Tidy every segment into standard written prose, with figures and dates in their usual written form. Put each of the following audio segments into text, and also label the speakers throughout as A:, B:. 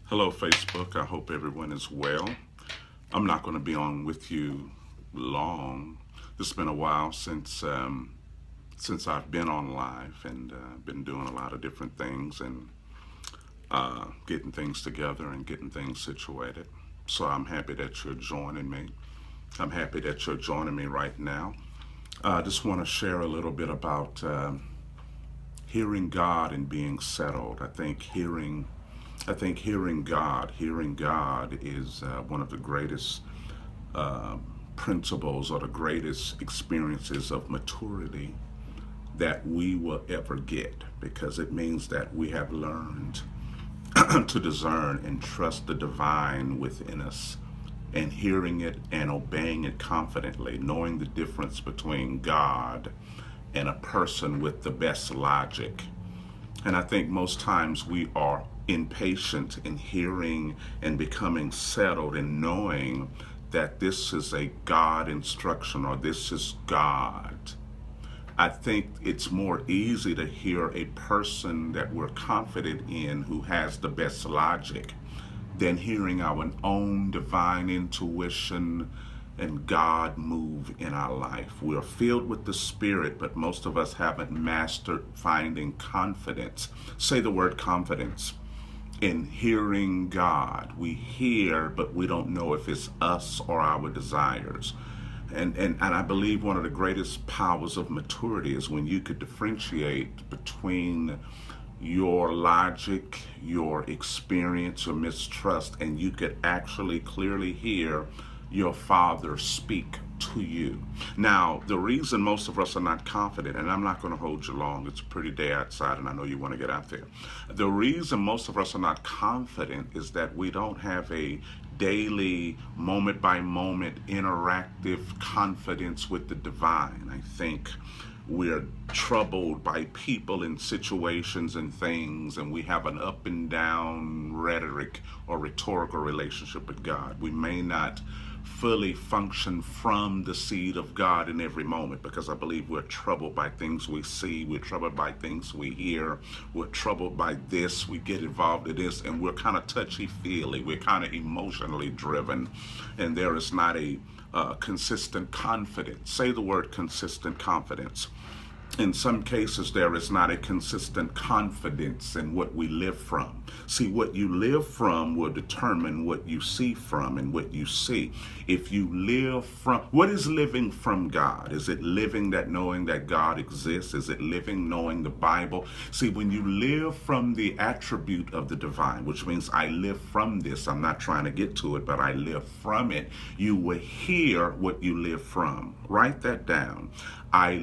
A: Hello, Facebook. I hope everyone is well. I'm not going to be on with you long. It's been a while since I've been on live and been doing a lot of different things and getting things together and getting things situated. So I'm happy that you're joining me. I'm happy that you're joining me right now. I just want to share a little bit about hearing God and being settled. Hearing God is one of the greatest uh, principles or the greatest experiences of maturity that we will ever get, because it means that we have learned to discern and trust the divine within us, and hearing it and obeying it confidently, knowing the difference between God and a person with the best logic. And I think most times we are impatient in hearing and becoming settled in knowing that this is a God instruction or this is God. I think it's more easy to hear a person that we're confident in who has the best logic than hearing our own divine intuition and God move in our life. We're filled with the Spirit, but most of us haven't mastered finding confidence. Say the word confidence. In hearing God, we hear, but we don't know if it's us or our desires. And I believe one of the greatest powers of maturity is when you could differentiate between your logic, your experience, your mistrust, and you could actually clearly hear your Father speak to you. Now, the reason most of us are not confident, and I'm not going to hold you long, it's a pretty day outside, and I know you want to get out there. The reason most of us are not confident is that we don't have a daily, moment by moment, interactive confidence with the divine. I think we're troubled by people and situations and things, and we have an up and down rhetoric or rhetorical relationship with God. We may not fully function from the seed of God in every moment, because I believe we're troubled by things we see, we're troubled by things we hear, we're troubled by this, we get involved in this, and we're kind of touchy-feely, we're kind of emotionally driven, and there is not a consistent confidence. Say the word consistent confidence. In some cases, there is not a consistent confidence in what we live from. See, what you live from will determine what you see from and what you see. If you live from, what is living from God? Is it living that knowing that God exists? Is it living knowing the Bible? See, when you live from the attribute of the divine, which means I live from this, I'm not trying to get to it, but I live from it, you will hear what you live from. Write that down. I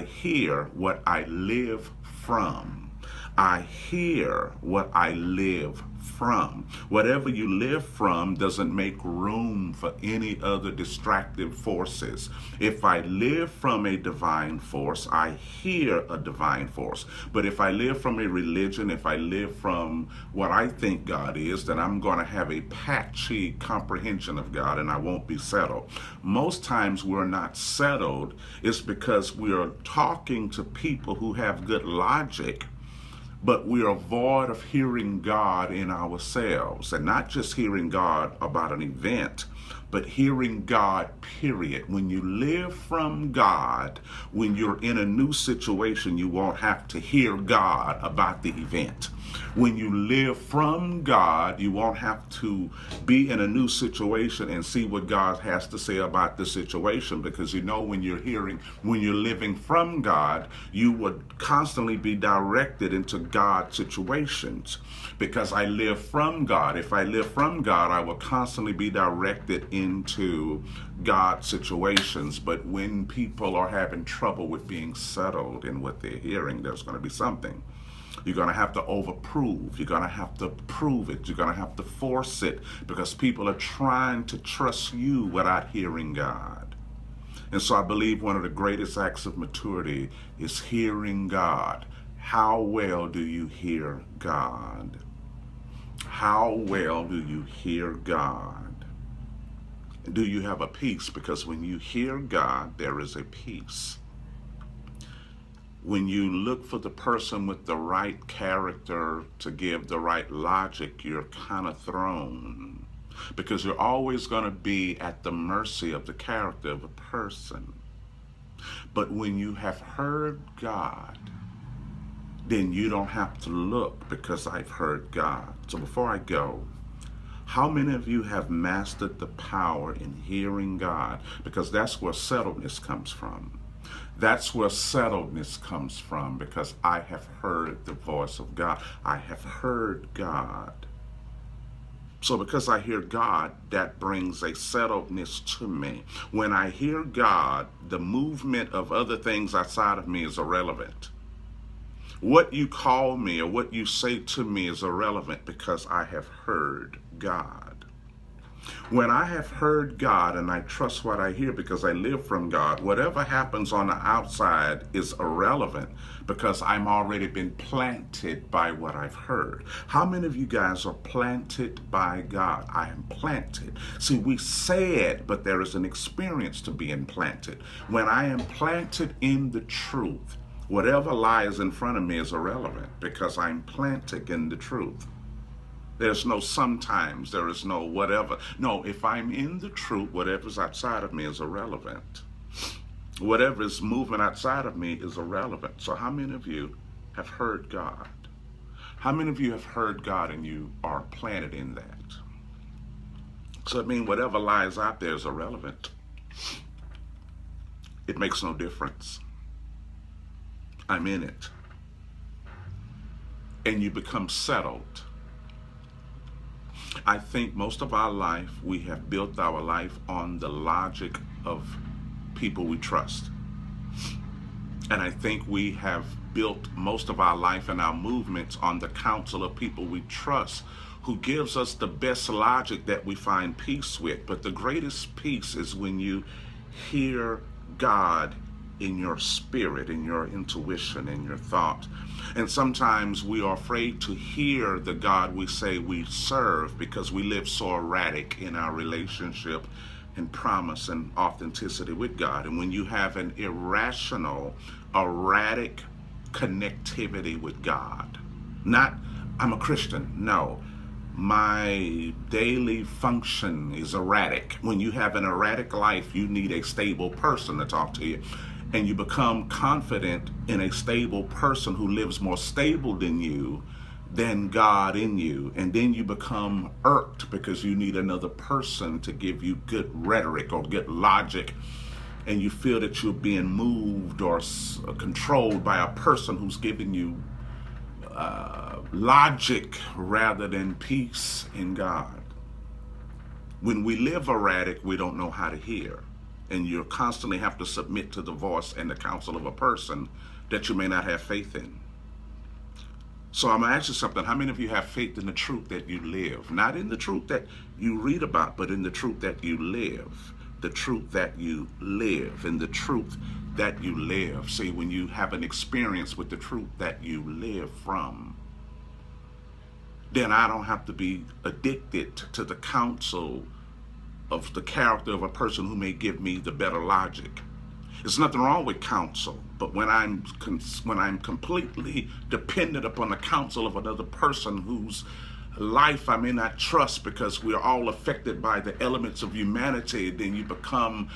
A: hear what I live from. I hear what I live from. Whatever you live from doesn't make room for any other distractive forces. If I live from a divine force, I hear a divine force. But if I live from a religion, if I live from what I think God is, then I'm going to have a patchy comprehension of God and I won't be settled. Most times we're not settled is because we are talking to people who have good logic, but we are void of hearing God in ourselves, and not just hearing God about an event, but hearing God, period. When you live from God, when you're in a new situation, you won't have to hear God about the event. When you live from God, you won't have to be in a new situation and see what God has to say about the situation, because you know when you're living from God, you would constantly be directed into God situations. Because I live from God. If I live from God, I will constantly be directed into God situations. But when people are having trouble with being settled in what they're hearing, there's going to be something. You're going to have to overprove. You're going to have to prove it. You're going to have to force it, because people are trying to trust you without hearing God. And so I believe one of the greatest acts of maturity is hearing God. How well do you hear God? How well do you hear God? Do you have a peace? Because when you hear God, there is a peace. When you look for the person with the right character to give the right logic, you're kind of thrown, because you're always going to be at the mercy of the character of a person. But when you have heard God, then you don't have to look, because I've heard God. So before I go, how many of you have mastered the power in hearing God? Because that's where settledness comes from. That's where settledness comes from, because I have heard the voice of God. I have heard God. So because I hear God, that brings a settledness to me. When I hear God, the movement of other things outside of me is irrelevant. What you call me or what you say to me is irrelevant, because I have heard God. When I have heard God and I trust what I hear because I live from God, whatever happens on the outside is irrelevant, because I'm already been planted by what I've heard. How many of you guys are planted by God? I am planted. See, we say it, but there is an experience to being planted. When I am planted in the truth, whatever lies in front of me is irrelevant, because I'm planted in the truth. There's no sometimes, there is no whatever. No, if I'm in the truth, whatever's outside of me is irrelevant. Whatever is moving outside of me is irrelevant. So how many of you have heard God? How many of you have heard God and you are planted in that? So it means whatever lies out there is irrelevant. It makes no difference. I'm in it. And you become settled. I think most of our life, we have built our life on the logic of people we trust. And I think we have built most of our life and our movements on the counsel of people we trust, who gives us the best logic that we find peace with. But the greatest peace is when you hear God in your spirit, in your intuition, in your thought. And sometimes we are afraid to hear the God we say we serve, because we live so erratic in our relationship and promise and authenticity with God. And when you have an irrational, erratic connectivity with God, not I'm a Christian, no, my daily function is erratic. When you have an erratic life, you need a stable person to talk to you. And you become confident in a stable person who lives more stable than you, than God in you. And then you become irked because you need another person to give you good rhetoric or good logic. And you feel that you're being moved or controlled by a person who's giving you logic rather than peace in God. When we live erratic, we don't know how to hear. And you constantly have to submit to the voice and the counsel of a person that you may not have faith in. So I'm going to ask you something. How many of you have faith in the truth that you live? Not in the truth that you read about, but in the truth that you live. The truth that you live. In the truth that you live. See, when you have an experience with the truth that you live from, then I don't have to be addicted to the counsel of the character of a person who may give me the better logic. There's nothing wrong with counsel, but when I'm completely dependent upon the counsel of another person whose life I may not trust, because we're all affected by the elements of humanity, then you become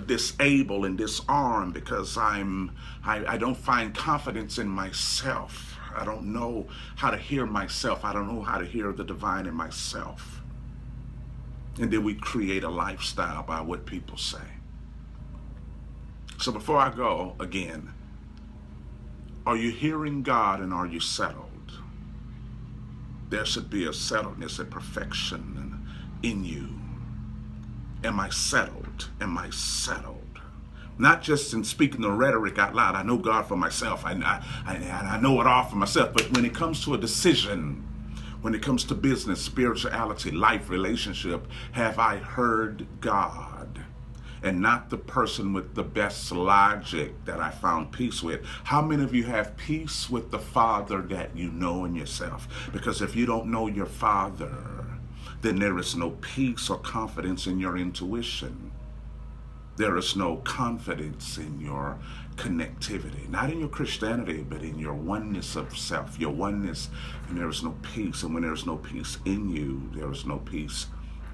A: disabled and disarmed, because I don't find confidence in myself. I don't know how to hear myself. I don't know how to hear the divine in myself. And then we create a lifestyle by what people say. So before I go, again, are you hearing God and are you settled? There should be a settledness and perfection in you. Am I settled? Am I settled? Not just in speaking the rhetoric out loud. I know God for myself. I know it all for myself. But when it comes to a decision, when it comes to business, spirituality, life, relationship, have I heard God? And not the person with the best logic that I found peace with. How many of you have peace with the Father that you know in yourself? Because if you don't know your Father, then there is no peace or confidence in your intuition. There is no confidence in your connectivity, not in your Christianity, but in your oneness of self, your oneness, and there is no peace. And when there is no peace in you, there is no peace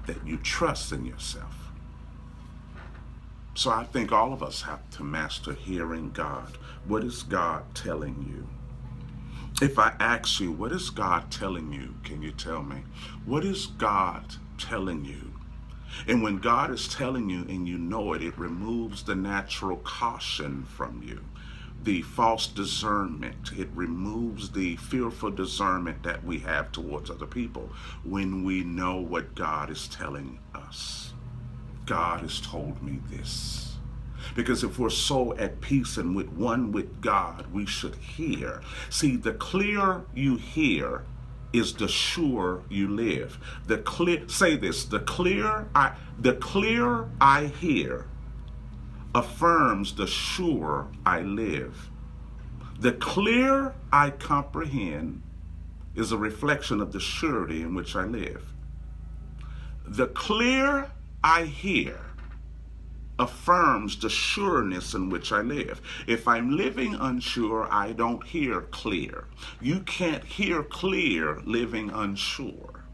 A: that you trust in yourself. So I think all of us have to master hearing God. What is God telling you? If I ask you, what is God telling you? Can you tell me? What is God telling you? And when God is telling you and you know it, it removes the natural caution from you, the false discernment. It removes the fearful discernment that we have towards other people when we know what God is telling us. God has told me this. Because if we're so at peace and with one with God, we should hear. See, the clearer you hear is the surer you live. The clear, say this, the clearer I hear affirms the surer I live. The clearer I comprehend is a reflection of the surety in which I live. The clearer I hear affirms the sureness in which I live. If I'm living unsure, I don't hear clear. You can't hear clear living unsure.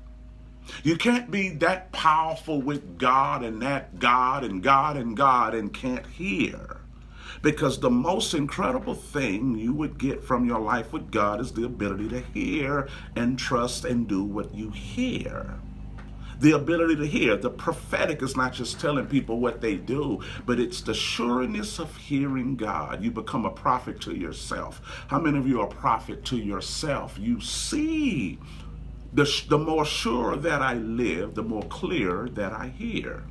A: You can't be that powerful with God and that God and God and God and can't hear. Because the most incredible thing you would get from your life with God is the ability to hear and trust and do what you hear. The ability to hear. The prophetic is not just telling people what they do, but it's the sureness of hearing God. You become a prophet to yourself. How many of you are a prophet to yourself? You see, the more sure that I live, the more clear that I hear.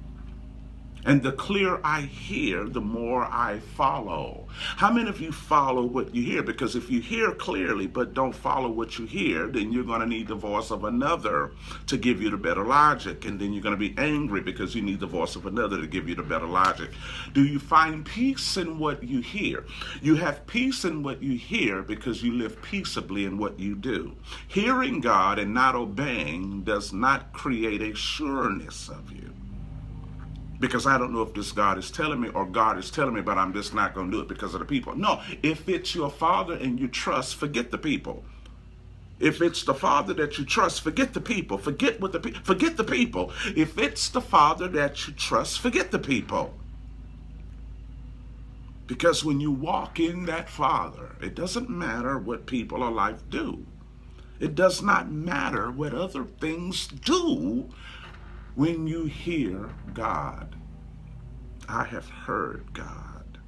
A: And the clearer I hear, the more I follow. How many of you follow what you hear? Because if you hear clearly but don't follow what you hear, then you're going to need the voice of another to give you the better logic. And then you're going to be angry because you need the voice of another to give you the better logic. Do you find peace in what you hear? You have peace in what you hear because you live peaceably in what you do. Hearing God and not obeying does not create a sureness of you. Because I don't know if this God is telling me or God is telling me, but I'm just not going to do it because of the people. No, if it's your Father and you trust, forget the people. If it's the Father that you trust, forget the people. Forget the people. If it's the Father that you trust, forget the people. Because when you walk in that Father, it doesn't matter what people or life do. It does not matter what other things do. When you hear God, I have heard God,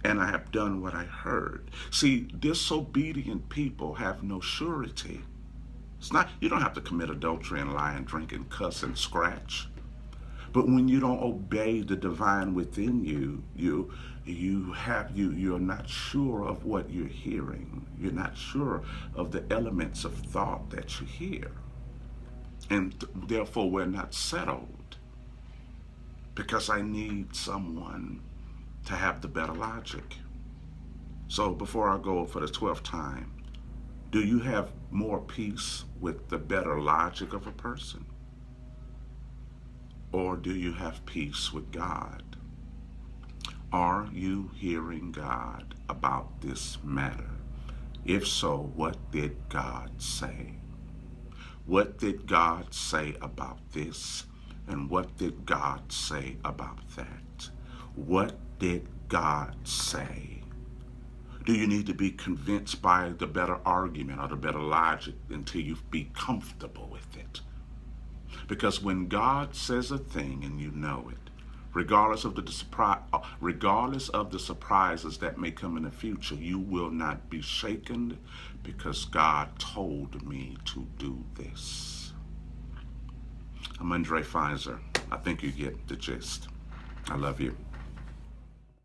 A: and I have done what I heard. See, disobedient people have no surety. It's not, you don't have to commit adultery and lie and drink and cuss and scratch. But when you don't obey the divine within you, you're not sure of what you're hearing. You're not sure of the elements of thought that you hear. And therefore, we're not settled because I need someone to have the better logic. So before I go for the 12th time, do you have more peace with the better logic of a person? Or do you have peace with God? Are you hearing God about this matter? If so, what did God say? What did God say about this? And what did God say about that? What did God say? Do you need to be convinced by the better argument or the better logic until you be comfortable with it? Because when God says a thing and you know it, regardless of the surprises that may come in the future, you will not be shaken because God told me to do this. I'm Undrai Fizer. I think you get the gist. I love you.